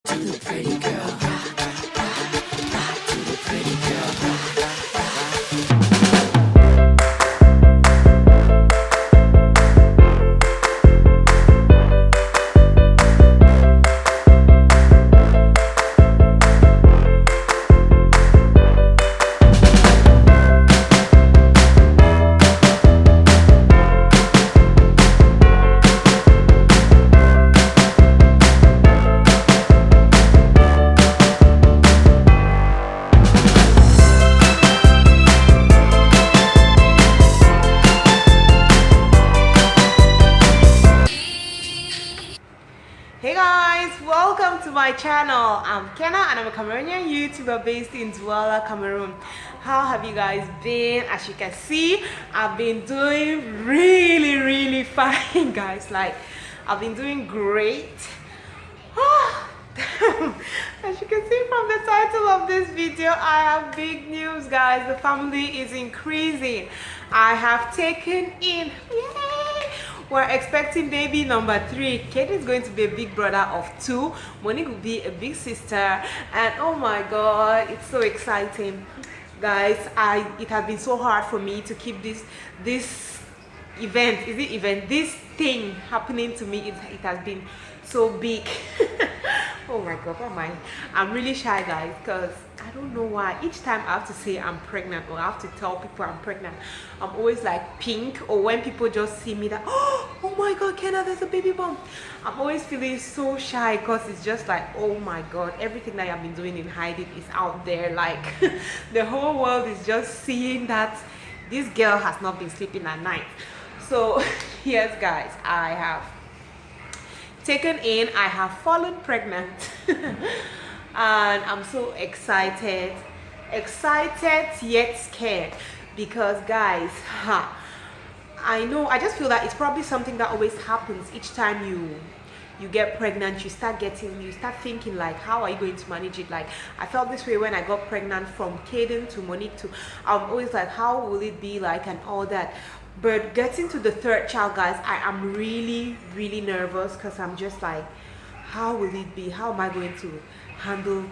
to the pretty girl. Rock, rock, rock to the pretty girl. Rock, Hey guys, welcome to my channel. I'm Kenna and I'm a Cameroonian YouTuber based in Douala, Cameroon. How have you guys been? As you can see, I've been doing really fine, guys. Like, I've been doing great. As you can see from the title of this video, I have big news, guys. The family is increasing. I have taken in, yay! We're expecting baby number 3. Kate is going to be a big brother of 2. Monique will be a big sister, and oh my god, it's so exciting, guys. It has been so hard for me to keep this this thing happening to me. It has been so big. Oh my god, I'm really shy, guys, because I don't know why. Each time I have to say I'm pregnant or I have to tell people I'm pregnant, I'm always like pink, or when people just see me that, oh my god, Kenna, there's a baby bump. I'm always feeling so shy because it's just like, oh my god, everything that I've been doing in hiding is out there. Like, the whole world is just seeing that this girl has not been sleeping at night. So yes, guys, I have taken in, I have fallen pregnant. And I'm so excited yet scared, because guys, I know, I just feel that it's probably something that always happens each time you get pregnant. You start thinking like, how are you going to manage it? Like, I felt this way when I got pregnant from Caden to Monique to, I'm always like, how will it be like, and all that. But getting to the 3rd child, guys, I am really nervous, because I'm just like, how will it be? How am I going to handle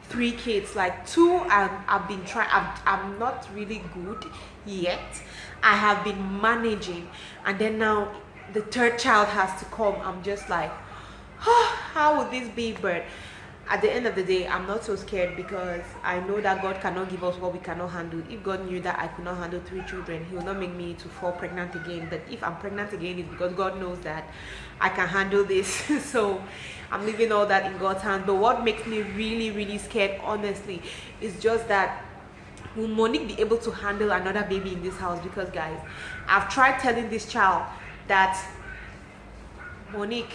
3 kids? Like, 2, I've been trying. I'm not really good yet. I have been managing, and then now the 3rd child has to come. I'm just like, how will this be? But at the end of the day, I'm not so scared, because I know that God cannot give us what we cannot handle. If God knew that I could not handle 3 children, He will not make me to fall pregnant again. But if I'm pregnant again, it's because God knows that I can handle this. So I'm leaving all that in God's hand. But what makes me really scared, honestly, is just that, will Monique be able to handle another baby in this house? Because guys, I've tried telling this child that, Monique,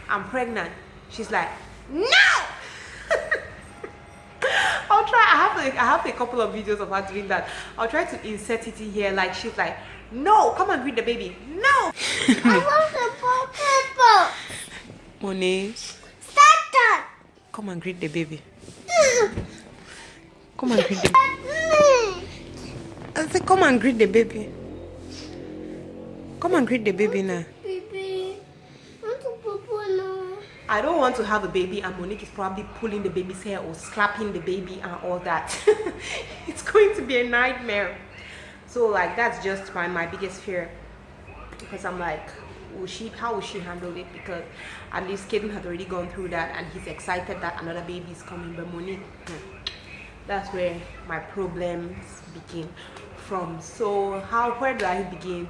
I'm pregnant. She's like, no. I'll try. I have a couple of videos of her doing that. I'll try to insert it in here. Like, she's like, no, come and greet the baby. No. I want the Pokeball. Monique, Satan. come and greet the baby. Come and greet the baby. I said, come and greet the baby. Come and greet the baby now. Baby, I want to Pokeball now. I don't want to have a baby and Monique is probably pulling the baby's hair or slapping the baby and all that. It's going to be a nightmare. So like, that's just my biggest fear, because I'm like, how will she handle it? Because at least Caden had already gone through that and he's excited that another baby is coming. But Monique, that's where my problems begin from. So where do I begin?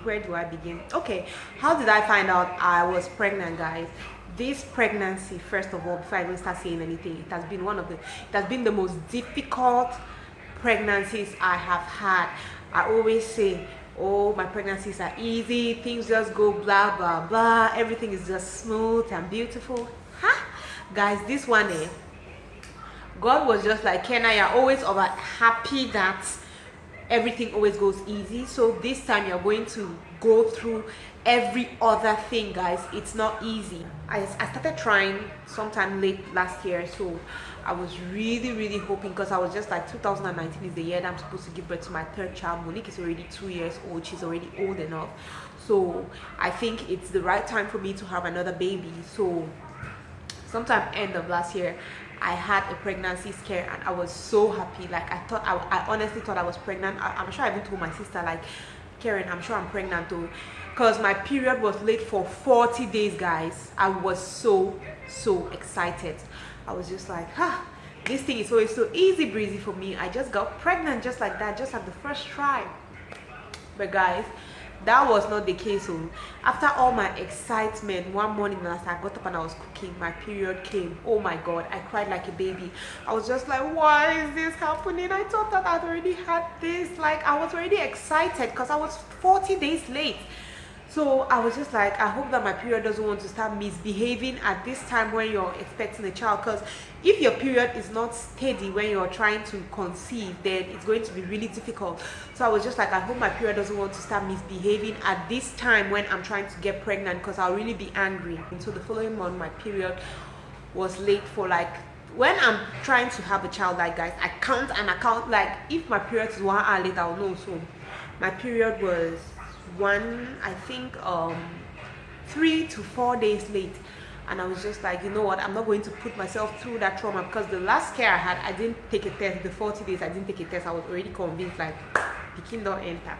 Okay, how did I find out I was pregnant, guys? This pregnancy, first of all, before I even start saying anything, it has been the most difficult pregnancies I have had. I always say, oh, my pregnancies are easy, things just go blah blah, everything is just smooth and beautiful. Guys, this one, God was just like, Kenna, you're always over happy that everything always goes easy. So this time you're going to go through every other thing, guys. It's not easy. I started trying sometime late last year, so I was really hoping, because I was just like, 2019 is the year that I'm supposed to give birth to my 3rd child. Monique is already 2 years old. She's already old enough, so I think it's the right time for me to have another baby. So sometime end of last year, I had a pregnancy scare and I was so happy. Like I honestly thought I was pregnant. I'm sure I even told my sister, like, Karen, I'm sure I'm pregnant too, because my period was late for 40 days, guys. I was so excited. I was just like, this thing is always so easy breezy for me. I just got pregnant just like that, just at the first try. But guys, that was not the case. So after all my excitement, one morning as I got up and I was cooking, my period came. Oh my god, I cried like a baby. I was just like, why is this happening? I thought that I'd already had this. Like, I was already excited because I was 40 days late. So I was just like, I hope that my period doesn't want to start misbehaving at this time when you're expecting a child, because if your period is not steady when you're trying to conceive, then it's going to be really difficult. So I was just like, I hope my period doesn't want to start misbehaving at this time when I'm trying to get pregnant, because I'll really be angry. And so the following month, my period was late for, like, when I'm trying to have a child, like, guys, I count, like, if my period is 1 hour late, I'll know. So my period was I think 3 to 4 days late, and I was just like, you know what, I'm not going to put myself through that trauma, because the last scare I had, I didn't take a test. The 40 days I didn't take a test. I was already convinced, like, the king don't enter.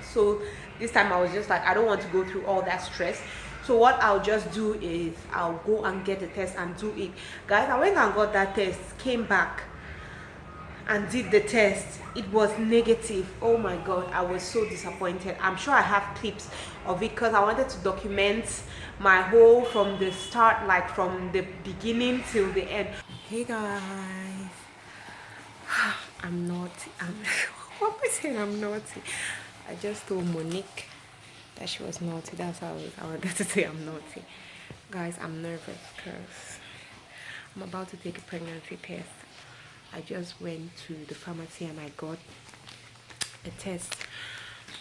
So this time I was just like, I don't want to go through all that stress. So what I'll just do is I'll go and get the test and do it. Guys, I went and got that test, came back and did the test. It was negative. Oh my god, I was so disappointed. I'm sure I have clips of it because I wanted to document my whole, from the start, like from the beginning till the end. Hey guys, I'm naughty. What am I saying? I'm naughty. I just told Monique that she was naughty. That's how I wanted to say I'm naughty. Guys, I'm nervous because I'm about to take a pregnancy test. I just went to the pharmacy and I got a test,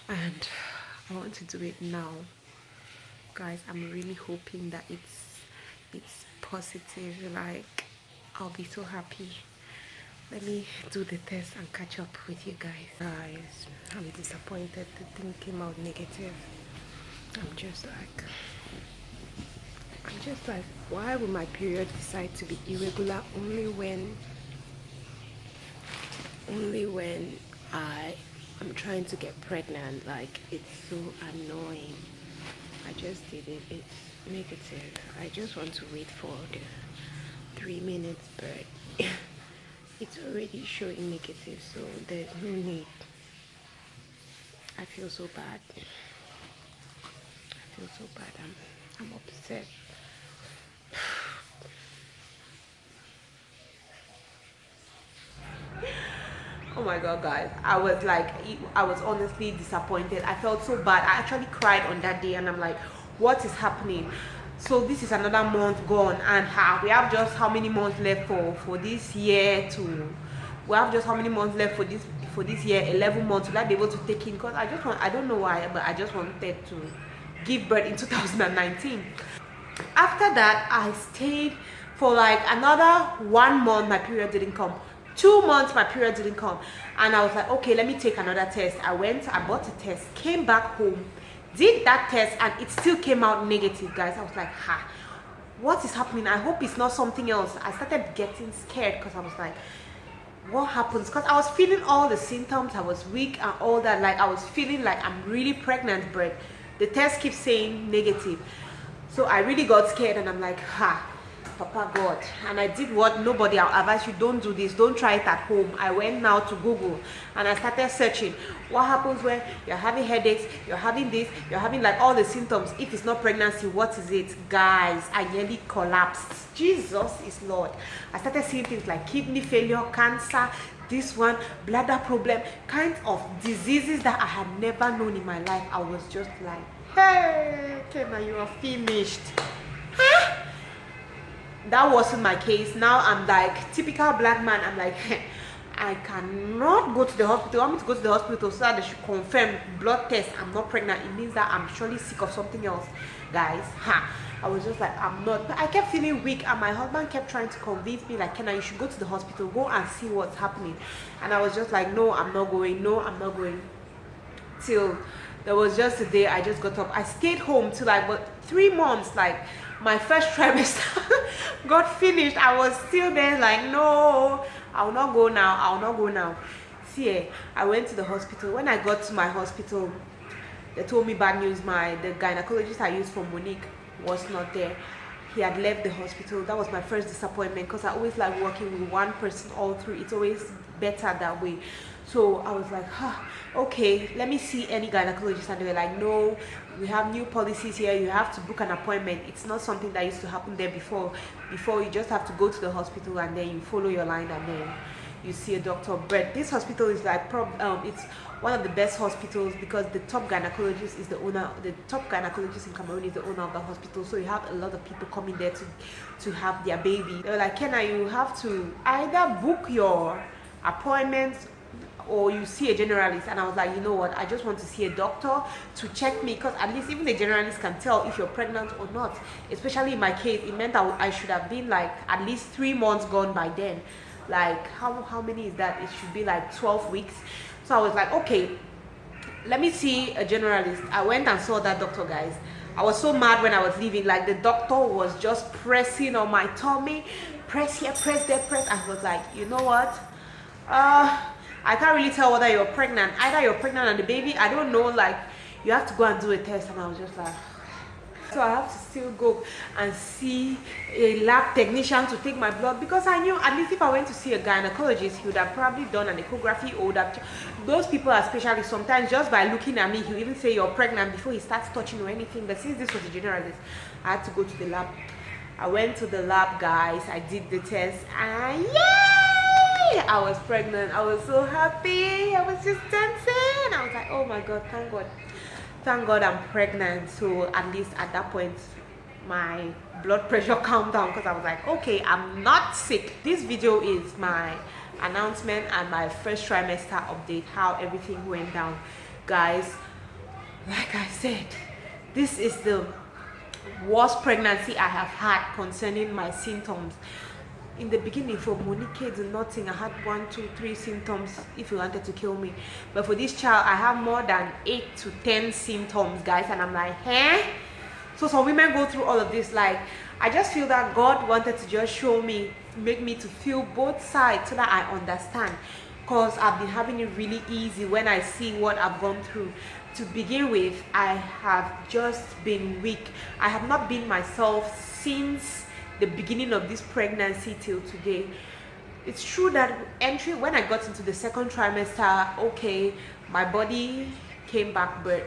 and I want to do it now. Guys, I'm really hoping that it's positive. Like, I'll be so happy. Let me do the test and catch up with you guys. Guys, I'm disappointed. The thing came out negative. I'm just like, why would my period decide to be irregular only when I'm trying to get pregnant? Like, it's so annoying. I just did it. It's negative. I just want to wait for the 3 minutes, but it's already showing negative, so there's no need. I feel so bad. I'm upset. Oh my god, guys, I was honestly disappointed. I felt so bad. I actually cried on that day, and I'm like, what is happening? So this is another month gone, and we have just how many months left for this year? We have just how many months left for this year? 11 months. Will I be able to take in? Because I don't know why, but I just wanted to give birth in 2019. After that, I stayed for like another 1 month. My period didn't come. 2 months, my period didn't come, and I was like, okay, let me take another test. I bought a test, came back home, did that test, and it still came out negative. Guys, I was like, what is happening? I hope it's not something else. I started getting scared because I was like, what happens? Because I was feeling all the symptoms. I was weak and all that. Like, I was feeling like I'm really pregnant, but the test keeps saying negative. So I really got scared, and I'm like, Papa God. And I did what nobody, I'll advise you, don't do this, don't try it at home. I went now to Google and I started searching what happens when you're having headaches, you're having this, you're having like all the symptoms. If it's not pregnancy, what is it? Guys, I nearly collapsed. Jesus is Lord. I started seeing things like kidney failure, cancer, this one, bladder problem, kinds of diseases that I had never known in my life. I was just like, hey Kenna, you are finished. That wasn't my case. Now I'm like typical black man. I'm like, I cannot go to the hospital. I want me to go to the hospital so that they should confirm blood test I'm not pregnant. It means that I'm surely sick of something else. Guys, I was just like, I'm not. But I kept feeling weak, and my husband kept trying to convince me, like, Kenna, you should go to the hospital, go and see what's happening. And I was just like, no, I'm not going. No, I'm not going. Till there was just a day I just got up. I stayed home till like 3 months, like my first trimester. got finished, I was still there like, no, I'll not go now, I'll not go now. See, I went to the hospital. When I got to my hospital, they told me bad news. The gynecologist I used for Monique was not there. He had left the hospital. That was my first disappointment, because I always like working with one person all through. It's always better that way. So I was like, okay, let me see any gynecologist. And they were like, no, we have new policies here. You have to book an appointment. It's not something that used to happen there before. You just have to go to the hospital and then you follow your line and then you see a doctor. But this hospital is like it's one of the best hospitals, because the top gynecologist is the owner. The top gynecologist in Cameroon is the owner of the hospital. So you have a lot of people coming there to have their baby. They were like, Kenna, you have to either book your appointments or you see a generalist. And I was like, you know what, I just want to see a doctor to check me, because at least even the generalist can tell if you're pregnant or not. Especially in my case, it meant that I should have been like at least 3 months gone by then. Like how many is that? It should be like 12 weeks. So I was like, okay, let me see a generalist. I went and saw that doctor, guys. I was so mad when I was leaving. Like, the doctor was just pressing on my tummy, press here, press there, press. I was like, you know what, I can't really tell whether you're pregnant. Either you're pregnant and the baby, I don't know, like, you have to go and do a test. And I was just like, so I have to still go and see a lab technician to take my blood, because I knew at least if I went to see a gynecologist, he would have probably done an echography, or would have, those people are specialists. Sometimes just by looking at me, he'll even say you're pregnant before he starts touching or anything. But since this was a generalist, I had to go to the lab. I went to the lab, guys. I did the test and yay! I was pregnant. I was so happy. I was just dancing. I was like, oh my God, thank God. Thank God I'm pregnant. So at least at that point, my blood pressure calmed down, because I was like, okay, I'm not sick. This video is my announcement and my first trimester update, how everything went down. Guys, like I said, this is the worst pregnancy I have had concerning my symptoms. In the beginning, for Monique, do nothing. I had 1, 2, 3 symptoms if you wanted to kill me. But for this child, I have more than 8 to 10 symptoms, guys. And I'm like, So some women go through all of this. Like, I just feel that God wanted to just show me, make me to feel both sides so that I understand. Because I've been having it really easy when I see what I've gone through. To begin with, I have just been weak. I have not been myself since the beginning of this pregnancy till today. It's true that when I got into the second trimester, okay, my body came back, but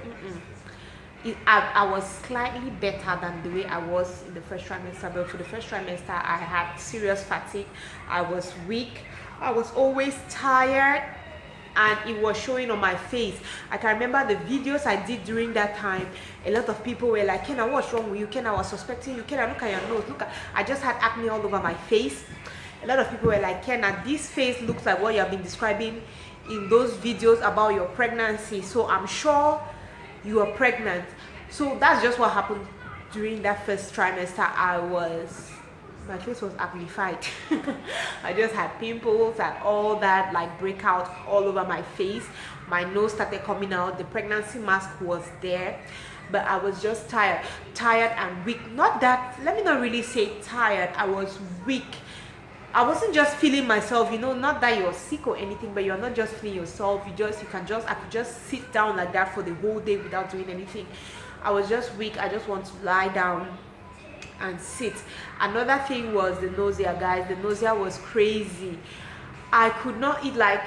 I was slightly better than the way I was in the first trimester. But for the first trimester, I had serious fatigue. I was weak. I was always tired, and it was showing on my face. I can remember the videos I did during that time. A lot of people were like, Kenna, what's wrong with you? Kenna, I was suspecting you. Kenna, look at your nose. Look, I just had acne all over my face. A lot of people were like, Kenna, this face looks like what you have been describing in those videos about your pregnancy. So I'm sure you are pregnant. So that's just what happened during that first trimester. My face was amplified. I just had pimples and all that, like breakout all over my face. My nose started coming out. The pregnancy mask was there, but I was just tired and weak. Not that, let me not really say tired. I was weak. I wasn't just feeling myself, not that you're sick or anything, but you're not just feeling yourself. I could just sit down like that for the whole day without doing anything. I was just weak. I just want to lie down and sit. Another thing was the nausea, guys. The nausea was crazy. I could not eat, like,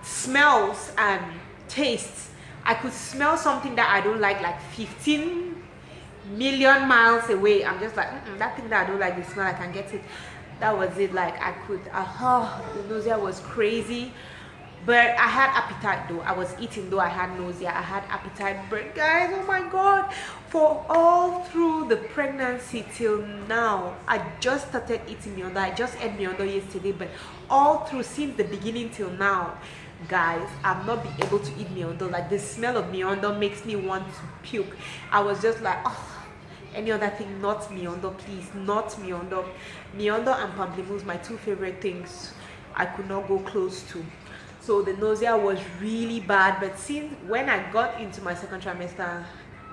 smells and tastes. I could smell something that I don't like 15 million miles away. I'm just like, that thing that I don't like, the smell, I can get it. That was it. Like, I could, the nausea was crazy. But I had appetite though. I was eating though I had nausea. I had appetite. But guys, oh my God, for all through the pregnancy till now, I just started eating miondo. I just ate miondo yesterday, but all through since the beginning till now, guys, I've not been able to eat miondo. Like, the smell of miondo makes me want to puke. I was just like, any other thing, not miondo, please, not miondo. Miondo and pamplemousse, my 2 favorite things, I could not go close to. So the nausea was really bad. But since when I got into my second trimester,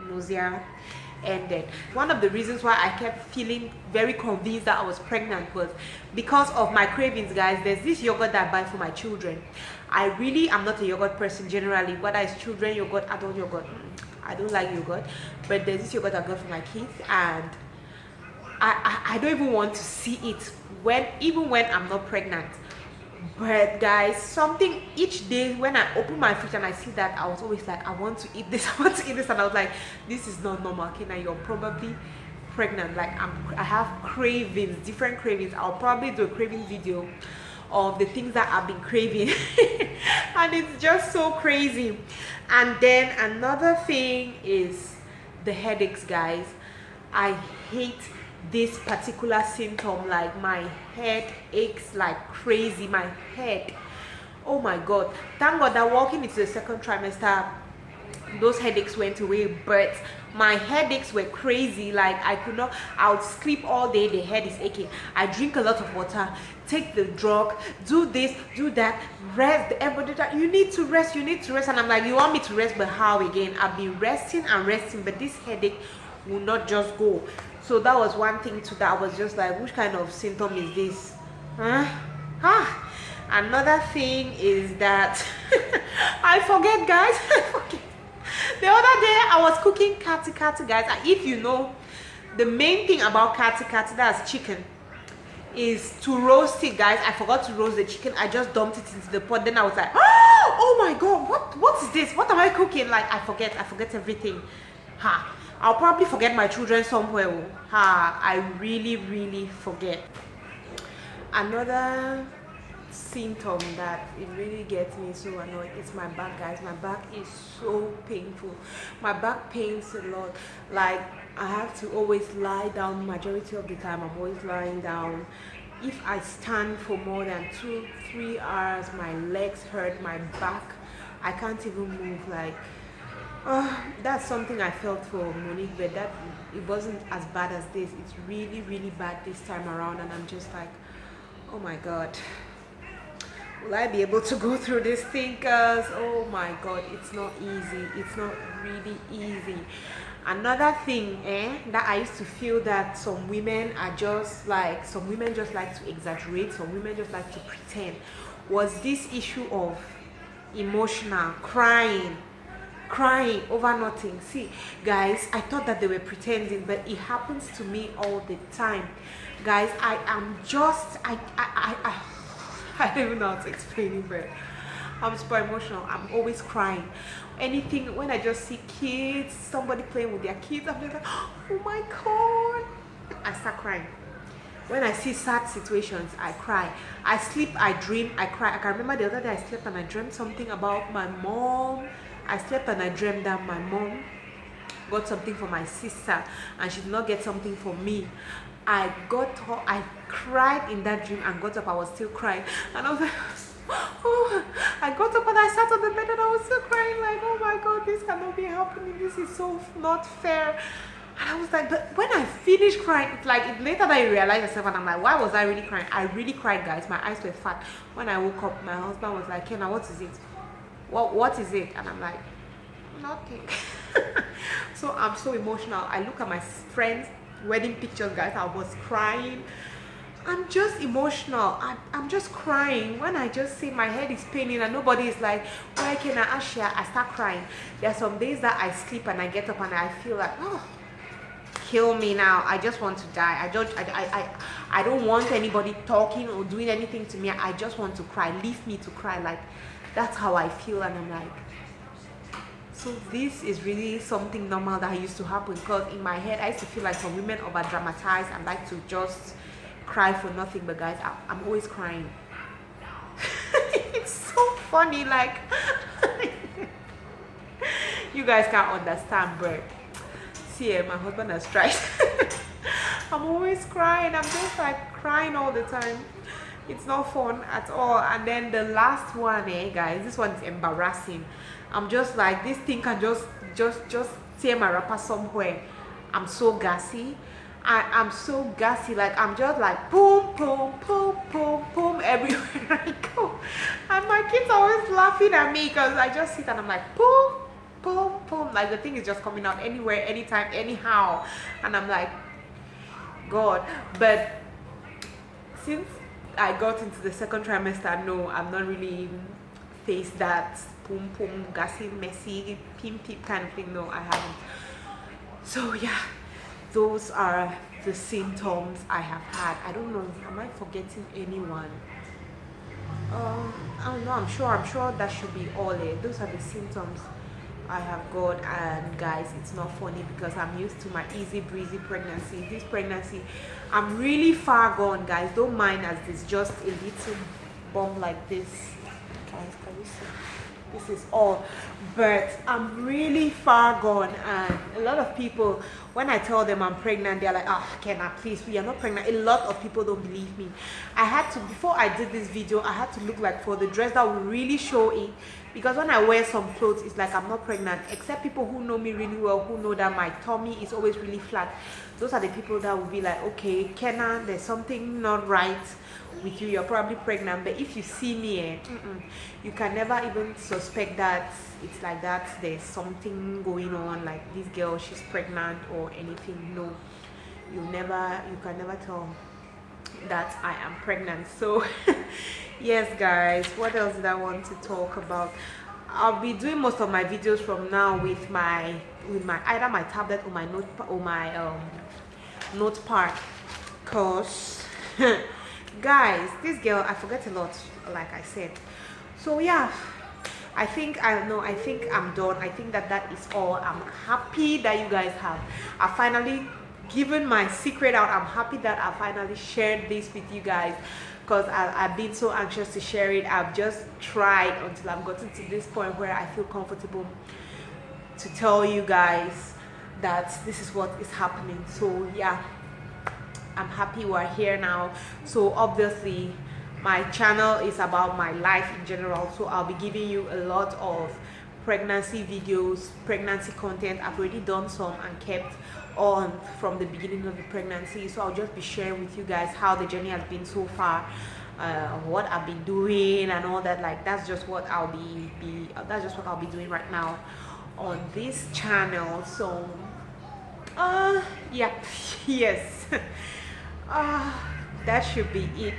nausea ended. One of the reasons why I kept feeling very convinced that I was pregnant was because of my cravings, guys. There's this yogurt that I buy for my children. I really am not a yogurt person generally, whether it's children yogurt, adult yogurt. I don't like yogurt, but there's this yogurt I got for my kids, and I don't even want to see it even when I'm not pregnant. But guys, something each day when I open my fridge and I see that, I was always like, I want to eat this, I want to eat this, and I was like, this is not normal, Kena. You're probably pregnant. Like I have cravings, different cravings. I'll probably do a craving video of the things that I've been craving and it's just so crazy. And then another thing is the headaches, guys. I hate this particular symptom. Like my head aches like crazy, my head, oh my god. Thank god that walking into the second trimester those headaches went away, but my headaches were crazy. Like I would sleep all day, the head is aching. I drink a lot of water, take the drug, do this, do that, rest. Everybody that you need to rest, and I'm like, you want me to rest, but how again? I've been resting and resting, but this headache will not just go. So that was one thing too, that I was just like, which kind of symptom is this? Another thing is that I forget, guys. I forget. The other day I was cooking kati, guys, and if you know, the main thing about kati, that's chicken, is to roast it, guys. I forgot to roast the chicken. I just dumped it into the pot. Then I was like, oh my god, what is this? What am I cooking? Like I forget everything. I'll probably forget my children somewhere. I really forget. Another symptom that it really gets me so annoyed is my back, guys. My back is so painful. My back pains a lot. Like I have to always lie down. Majority of the time I'm always lying down. If I stand for more than 2-3 hours, my legs hurt, my back, I can't even move. Like that's something I felt for Monique, but that it wasn't as bad as this. It's really bad this time around, and I'm just like, oh my god, will I be able to go through this thing? Cause oh my god, it's not easy. It's not really easy. Another thing that I used to feel that some women just like to exaggerate, some women just like to pretend, was this issue of emotional crying over nothing. See guys, I thought that they were pretending, but it happens to me all the time, guys. I don't even know how to explain it, but I'm super emotional. I'm always crying. Anything, when I just see kids, somebody playing with their kids, I'm just like, oh my god, I start crying. When I see sad situations, I cry. I sleep, I dream, I cry. I can remember the other day I slept and I dreamt something about my mom. I slept and I dreamt that my mom got something for my sister and she did not get something for me. I cried in that dream and got up. I was still crying, and I was like, oh, I got up and I sat on the bed and I was still crying, like, oh my god, this cannot be happening, this is so not fair. And I was like, but when I finished crying, it's like later that I realized myself, and I'm like, why was I really crying? I really cried, guys. My eyes were fat. When I woke up, my husband was like, Kenna, what is it? What is it? And I'm like, nothing. So I'm so emotional. I look at my friends' wedding pictures, guys. I was crying. I'm just emotional. I'm just crying. When I just see my head is paining and nobody is like, why can I ask you? I start crying. There are some days that I sleep and I get up and I feel like, oh, kill me now. I just want to die. I don't want anybody talking or doing anything to me. I just want to cry. Leave me to cry. Like, that's how I feel. And I'm like, so this is really something normal that used to happen, because in my head I used to feel like some women over dramatize and like to just cry for nothing. But guys, I'm always crying. It's so funny, like you guys can't understand, but see, my husband has tried. I'm always crying. I'm just like crying all the time. It's not fun at all. And then the last one, guys, this one is embarrassing. I'm just like, this thing can just tear my wrapper somewhere. I'm so gassy. I'm so gassy. Like, I'm just like boom everywhere I go. And my kids are always laughing at me because I just sit and I'm like boom boom, boom, like the thing is just coming out anywhere, anytime, anyhow, and I'm like, God. But since I got into the second trimester, no, I'm not really faced that boom, boom, gassy, messy, pim, pim kind of thing. No, I haven't. So yeah, those are the symptoms I have had. I don't know, am I forgetting anyone? I don't know, I'm sure that should be all it. Those are the symptoms I have got. And guys, it's not funny because I'm used to my easy breezy pregnancy. This pregnancy, I'm really far gone, guys. Don't mind as it's just a little bump like this. Guys, can you see? This is all, but I'm really far gone. And a lot of people, when I tell them I'm pregnant, they're like, oh Kenna, please, we are not pregnant. A lot of people don't believe me. I had to, before I did this video, I had to look like for the dress that would really show it, because when I wear some clothes, it's like I'm not pregnant, except people who know me really well, who know that my tummy is always really flat. Those are the people that will be like, okay, Kenna, there's something not right with you, you're probably pregnant. But if you see me, you can never even suspect that it's like that, there's something going on, like this girl, she's pregnant or anything. No, you can never tell that I am pregnant. So yes guys, what else did I want to talk about? I'll be doing most of my videos from now with my either my tablet or my notepad, cause guys, this girl, I forget a lot, like I said. So yeah, I think I'm done. I think that is all. I'm happy that you guys I finally given my secret out. I'm happy that I finally shared this with you guys, because I've been so anxious to share it. I've just tried until I've gotten to this point where I feel comfortable to tell you guys that this is what is happening. So yeah, I'm happy we're here now. So obviously my channel is about my life in general, so I'll be giving you a lot of pregnancy videos, pregnancy content. I've already done some and kept on from the beginning of the pregnancy, so I'll just be sharing with you guys how the journey has been so far, what I've been doing and all that. Like that's just what I'll be doing right now on this channel. So yeah, yes. That should be it.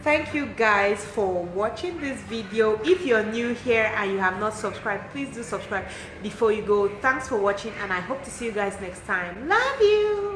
Thank you guys for watching this video. If you're new here and you have not subscribed, please do subscribe before you go. Thanks for watching, and I hope to see you guys next time. Love you.